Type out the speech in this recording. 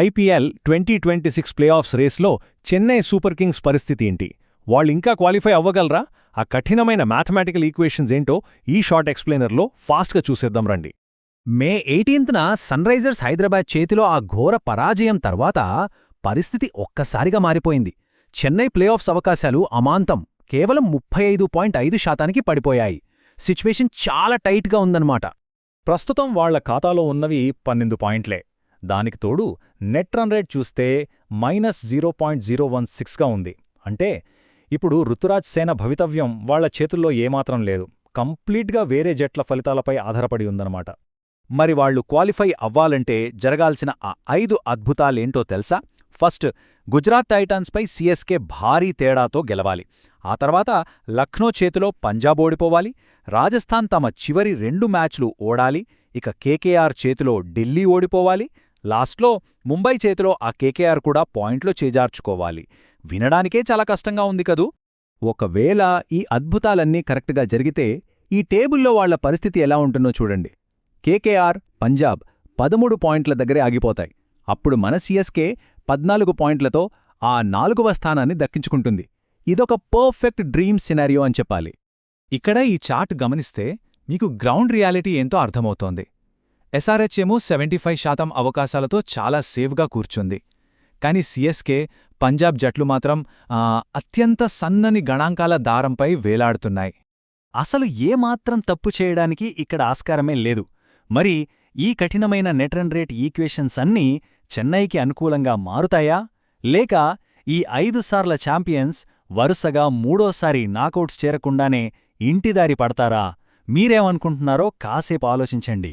IPL 2026 playoffs రేస్లో Chennai super Kings పరిస్థితి ఏంటి? వాళ్ళింకా క్వాలిఫై అవ్వగలరా? ఆ కఠినమైన మ్యాథమెటికల్ ఈక్వేషన్స్ ఏంటో ఈ షార్ట్ ఎక్స్ప్లెయినర్లో ఫాస్ట్గా చూసేద్దాం రండి. మే 18న సన్రైజర్స్ హైదరాబాద్ చేతిలో ఆ ఘోర పరాజయం తర్వాత పరిస్థితి ఒక్కసారిగా మారిపోయింది. చెన్నై ప్లేఆఫ్స్ అవకాశాలు అమాంతం కేవలం 35.5% పడిపోయాయి. సిచ్యువేషన్ చాలా టైట్గా ఉందన్నమాట. ప్రస్తుతం వాళ్ల ఖాతాలో ఉన్నవి 12 పాయింట్లే. దానికి తోడు నెట్ రన్ రేట్ చూస్తే -0.016గా ఉంది. అంటే ఇప్పుడు రుతురాజ్ సేన భవితవ్యం వాళ్ల చేతుల్లో ఏమాత్రం లేదు. కంప్లీట్గా వేరే జట్ల ఫలితాలపై ఆధారపడి ఉందన్నమాట. మరి వాళ్లు క్వాలిఫై అవ్వాలంటే జరగాల్సిన ఆ 5 అద్భుతాలేంటో తెలుసా? ఫస్ట్, గుజరాత్ టైటాన్స్పై సీఎస్కే భారీ తేడాతో గెలవాలి. ఆ తర్వాత లక్నో చేతిలో పంజాబ్ ఓడిపోవాలి. రాజస్థాన్ తమ చివరి 2 మ్యాచ్లు ఓడాలి. ఇక కేకేఆర్ చేతిలో ఢిల్లీ ఓడిపోవాలి. లాస్ట్లో ముంబై చేతిలో ఆ కేకేఆర్ కూడా పాయింట్లో చేజార్చుకోవాలి. వినడానికే చాలా కష్టంగా ఉంది కదూ? ఒకవేళ ఈ అద్భుతాలన్నీ కరెక్ట్గా జరిగితే ఈ టేబుల్లో వాళ్ల పరిస్థితి ఎలా ఉంటుందో చూడండి. కేకేఆర్, పంజాబ్ 13 పాయింట్ల దగ్గరే ఆగిపోతాయి. అప్పుడు మన సీఎస్కే 14 పాయింట్లతో ఆ 4వ స్థానాన్ని దక్కించుకుంటుంది. ఇదొక పర్ఫెక్ట్ డ్రీమ్ సినారియో అని చెప్పాలి. ఇక్కడ ఈ చార్ట్ గమనిస్తే మీకు గ్రౌండ్ రియాలిటీ ఏంతో అర్థమవుతోంది. ఎస్ఆర్హెచ్ ఏమో 75% అవకాశాలతో చాలా సేఫ్గా కూర్చుంది. కాని సీఎస్కే, పంజాబ్ జట్లు మాత్రం అత్యంత సన్నని గణాంకాల దారంపై వేలాడుతున్నాయి. అసలు ఏమాత్రం తప్పు చేయడానికి ఇక్కడ ఆస్కారమే లేదు. మరి ఈ కఠినమైన నెట్ రన్ రేట్ ఈక్వేషన్స్ అన్నీ చెన్నైకి అనుకూలంగా మారుతాయా? లేక ఈ 5 సార్ల ఛాంపియన్స్ వరుసగా 3ఓసారి నాకౌట్స్ చేరకుండానే ఇంటిదారి పడతారా? మీరేమనుకుంటున్నారో కాసేపు ఆలోచించండి.